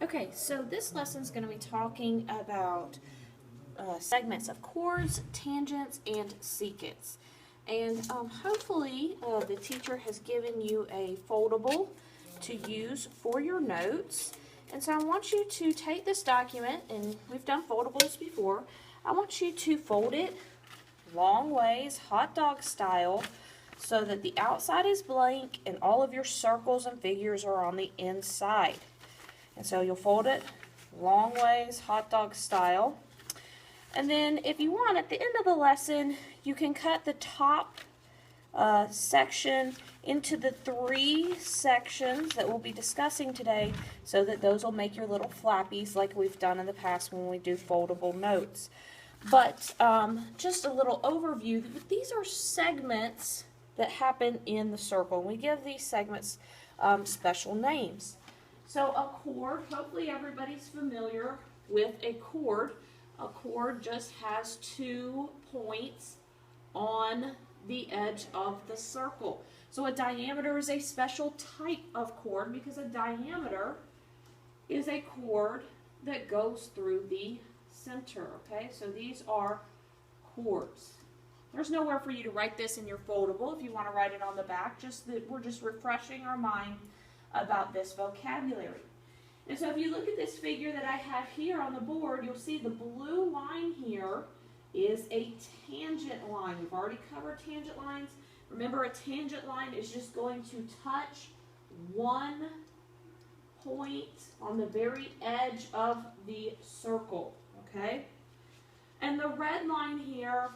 Okay, so this lesson is going to be talking about segments of chords, tangents, and secants. And hopefully the teacher has given you a foldable to use for your notes. And so I want you to take this document, and we've done foldables before. I want you to fold it long ways, hot dog style, so that the outside is blank and all of your circles and figures are on the inside. And so you'll fold it long ways, hot dog style. And then if you want, at the end of the lesson, you can cut the top section into the 3 sections that we'll be discussing today, so that those will make your little flappies like we've done in the past when we do foldable notes. But just a little overview, these are segments that happen in the circle. We give these segments special names. So a chord, hopefully everybody's familiar with a chord. A chord just has 2 points on the edge of the circle. So a diameter is a special type of chord because a diameter is a chord that goes through the center, okay? So these are chords. There's nowhere for you to write this in your foldable if you want to write it on the back, just that we're just refreshing our mind about this vocabulary. And so if you look at this figure that I have here on the board, you'll see the blue line here is a tangent line. We've already covered tangent lines. Remember, a tangent line is just going to touch one point on the very edge of the circle, okay? And the red line here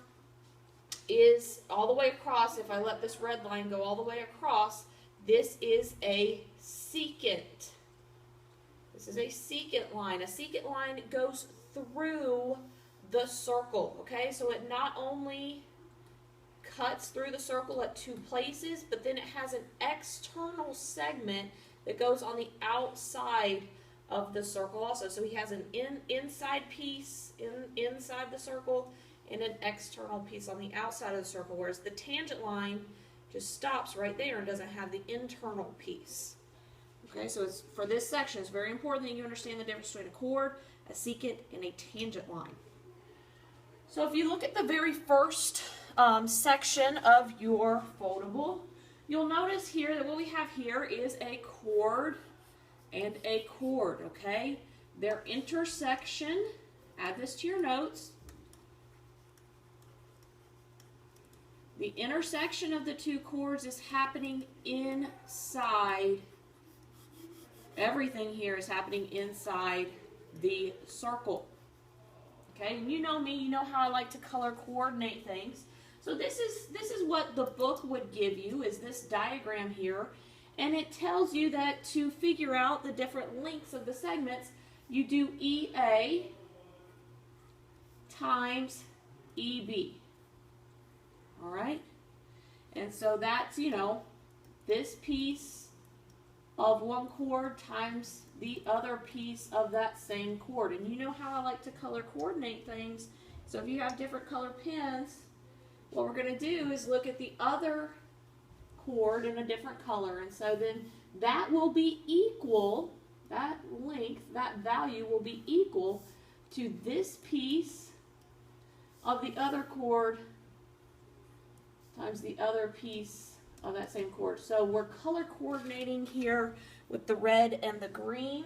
is all the way across. If I let this red line go all the way across, this is a secant. This is a secant line. A secant line goes through the circle, okay? So it not only cuts through the circle at 2 places, but then it has an external segment that goes on the outside of the circle also. So he has an inside piece inside the circle and an external piece on the outside of the circle, whereas the tangent line just stops right there and doesn't have the internal piece. Okay, so it's, for this section, it's very important that you understand the difference between a chord, a secant, and a tangent line. So if you look at the very first section of your foldable, you'll notice here that what we have here is a chord and a chord, okay? Their intersection, add this to your notes. The intersection of the 2 chords is happening inside. Everything here is happening inside the circle. Okay, and you know me, you know how I like to color coordinate things. So this is what the book would give you, is this diagram here. And it tells you that to figure out the different lengths of the segments, you do EA times EB. All right? And so that's, you know, this piece of one chord times the other piece of that same chord. And you know how I like to color coordinate things. So if you have different color pens, what we're going to do is look at the other chord in a different color. And so then that will be equal, that length, that value will be equal to this piece of the other chord times the other piece of that same chord. So we're color coordinating here with the red and the green,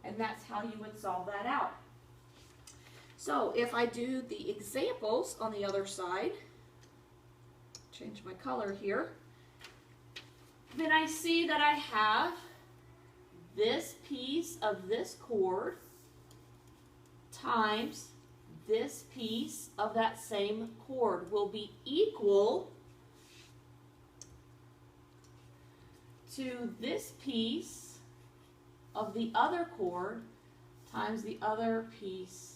and that's how you would solve that out. So if I do the examples on the other side, change my color here, then I see that I have this piece of this chord times this piece of that same chord will be equal to this piece of the other chord times the other piece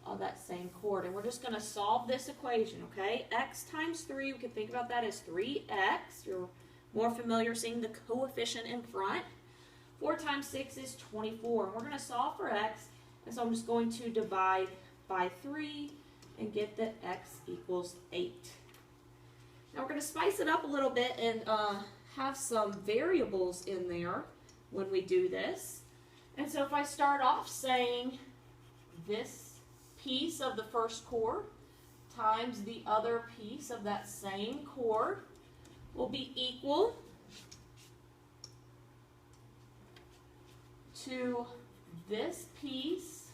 of that same chord. And we're just going to solve this equation, okay? X times 3, we can think about that as 3x. You're more familiar seeing the coefficient in front. 4 times 6 is 24. And we're going to solve for x, and so I'm just going to divide by 3 and get that x equals 8. Now we're going to spice it up a little bit and have some variables in there when we do this. And so if I start off saying this piece of the first chord times the other piece of that same chord will be equal to this piece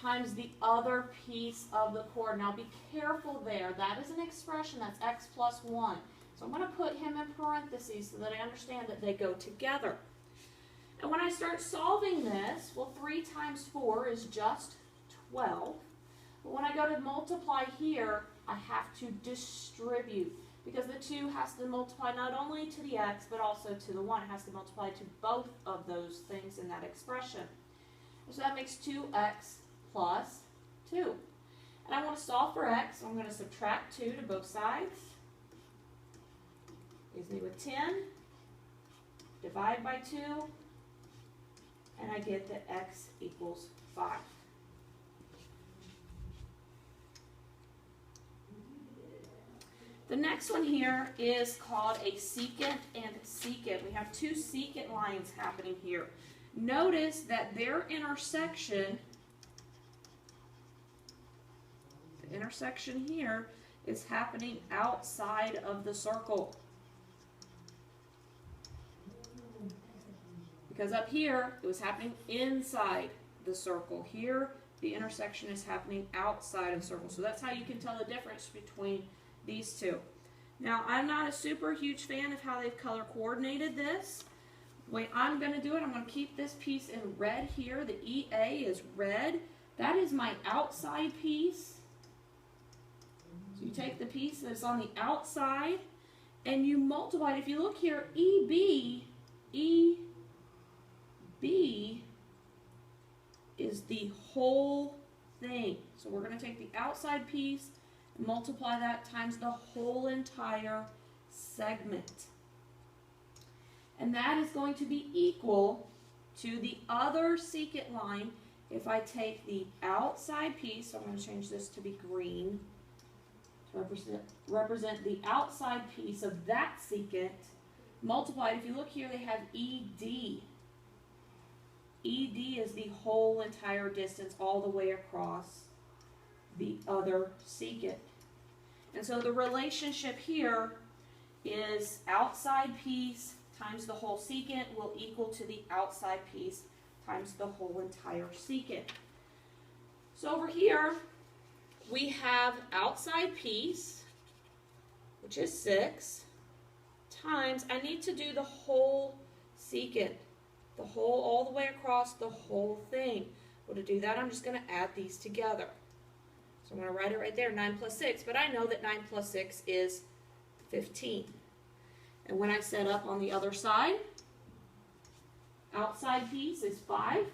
times the other piece of the chord. Now be careful there. That is an expression. That's x plus 1. So I'm going to put him in parentheses so that I understand that they go together. And when I start solving this, well, 3 times 4 is just 12. But when I go to multiply here, I have to distribute, because the 2 has to multiply not only to the x, but also to the 1. It has to multiply to both of those things in that expression. So that makes 2x plus 2. And I want to solve for x, so I'm going to subtract 2 to both sides. Leaves me with 10. Divide by 2. And I get that x equals 5. The next one here is called a secant and secant. We have 2 secant lines happening here. Notice that their intersection, the intersection here, is happening outside of the circle. Because up here, it was happening inside the circle. Here, the intersection is happening outside of the circle. So that's how you can tell the difference between these two. Now, I'm not a super huge fan of how they've color coordinated this. The way I'm going to do it, I'm going to keep this piece in red here. The EA is red. That is my outside piece. So you take the piece that's on the outside and you multiply it. If you look here, EB is the whole thing. So we're going to take the outside piece and multiply that times the whole entire segment. And that is going to be equal to the other secant line. If I take the outside piece, so I'm going to change this to be green, to represent the outside piece of that secant, multiplied. If you look here, they have ED. ED is the whole entire distance all the way across the other secant. And so the relationship here is outside piece times the whole secant will equal to the outside piece times the whole entire secant. So over here, we have outside piece, which is 6, times, I need to do the whole secant, the whole, all the way across the whole thing. Well, to do that, I'm just going to add these together. So I'm going to write it right there, 9 plus 6, but I know that 9 plus 6 is 15. And when I set up on the other side, outside piece is 5,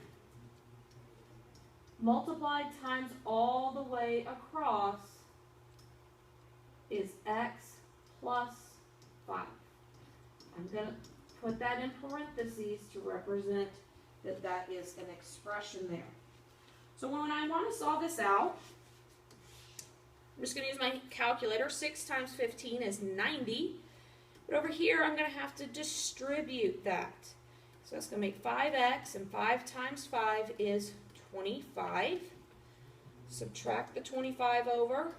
multiplied times all the way across is x plus 5. I'm going to put that in parentheses to represent that that is an expression there. So when I want to solve this out, I'm just going to use my calculator. 6 times 15 is 90. But over here, I'm going to have to distribute that. So that's going to make 5x, and 5 times 5 is 25. Subtract the 25 over.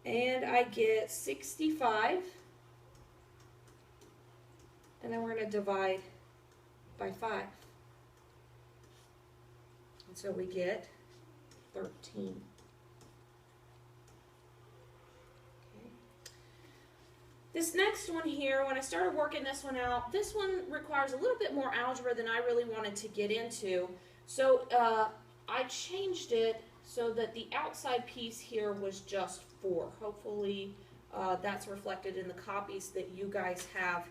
And I get 65. And then we're going to divide by 5. And so we get 13. This next one here, when I started working this one out, this one requires a little bit more algebra than I really wanted to get into. So I changed it so that the outside piece here was just 4. Hopefully that's reflected in the copies that you guys have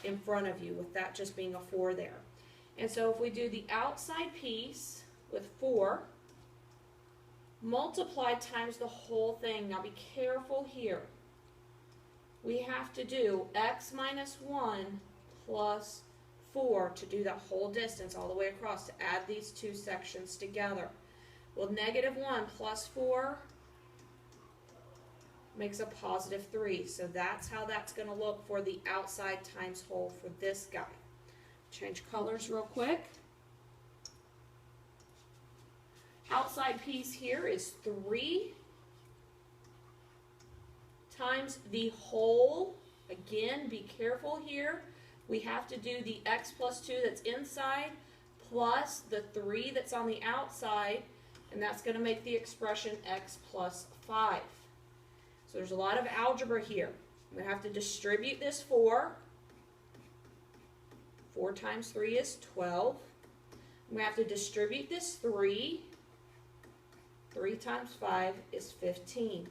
in front of you, with that just being a 4 there. And so if we do the outside piece with 4, multiplied times the whole thing. Now be careful here. We have to do x minus 1 plus 4 to do that whole distance all the way across, to add these two sections together. Well, negative 1 plus 4 makes a positive 3. So that's how that's going to look for the outside times whole for this guy. Change colors real quick. Outside piece here is 3 times the whole. Again, be careful here. We have to do the x plus 2 that's inside plus the 3 that's on the outside, and that's going to make the expression x plus 5. So there's a lot of algebra here. We have to distribute this 4. 4 times 3 is 12. We have to distribute this 3. 3 times 5 is 15.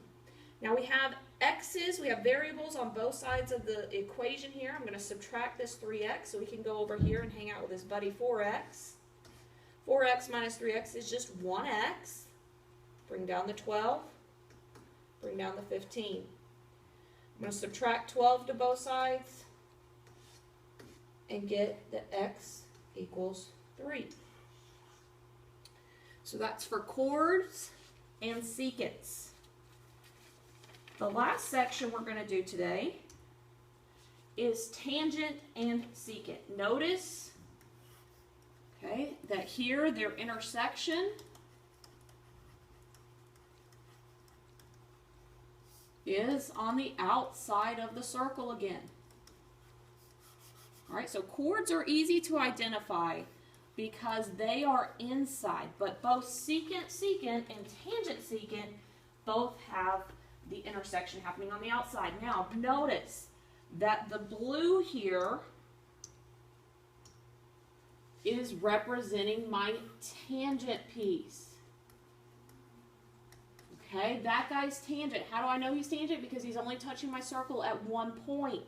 Now we have x's, we have variables on both sides of the equation here. I'm going to subtract this 3x so we can go over here and hang out with his buddy 4x. 4x minus 3x is just 1x. Bring down the 12. Bring down the 15. I'm going to subtract 12 to both sides and get that x equals 3. So that's for chords and secants. The last section we're going to do today is tangent and secant. Notice, okay, that here their intersection is on the outside of the circle again. All right, so chords are easy to identify because they are inside, but both secant and tangent secant both have the intersection happening on the outside. Now, notice that the blue here is representing my tangent piece. Okay, that guy's tangent. How do I know he's tangent? Because he's only touching my circle at one point.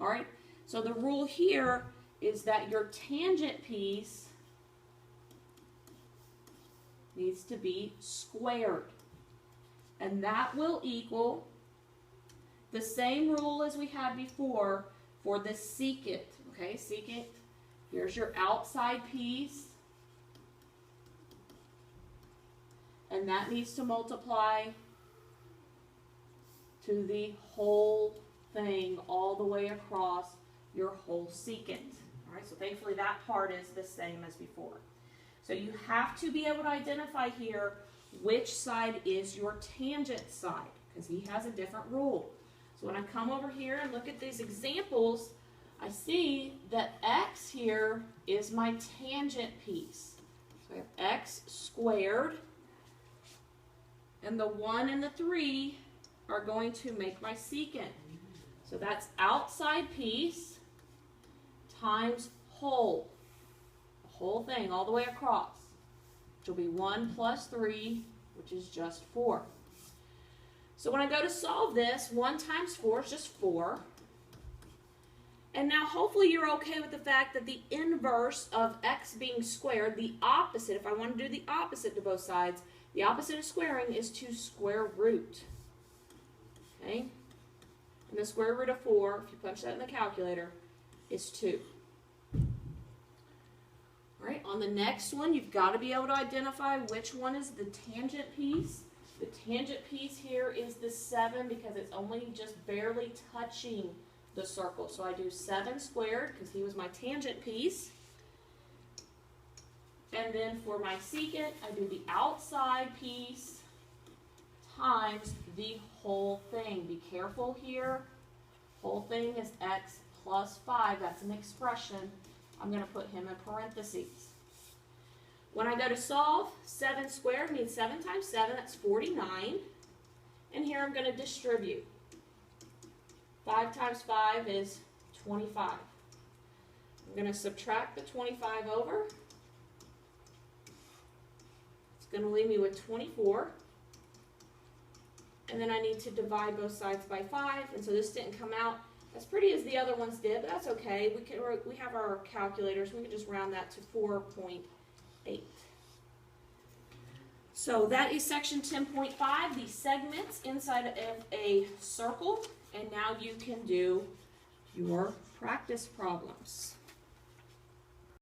All right, so the rule here is that your tangent piece needs to be squared. And that will equal the same rule as we had before for the secant. Okay, secant, here's your outside piece. And that needs to multiply to the whole thing all the way across your whole secant. All right, so thankfully that part is the same as before. So you have to be able to identify here which side is your tangent side, because he has a different rule. So when I come over here and look at these examples, I see that x here is my tangent piece. So I have x squared, and the 1 and the 3 are going to make my secant. So that's outside piece times whole. The whole thing all the way across, which will be 1 plus 3, which is just 4. So when I go to solve this, 1 times 4 is just 4. And now hopefully you're okay with the fact that the inverse of x being squared, the opposite, if I want to do the opposite to both sides, the opposite of squaring is to square root. Okay? And the square root of 4, if you punch that in the calculator, is 2. All right, on the next one, you've got to be able to identify which one is the tangent piece. The tangent piece here is the 7 because it's only just barely touching the circle. So I do 7 squared because he was my tangent piece. And then for my secant, I do the outside piece times the whole thing. Be careful here. Whole thing is x plus 5. That's an expression. I'm going to put him in parentheses. When I go to solve, 7 squared means 7 times 7, that's 49. And here I'm going to distribute. 5 times 5 is 25. I'm going to subtract the 25 over. It's going to leave me with 24. And then I need to divide both sides by 5, and so this didn't come out as pretty as the other ones did, but that's okay. We have our calculators. We can just round that to 4.8. So that is section 10.5, the segments inside of a circle. And now you can do your practice problems.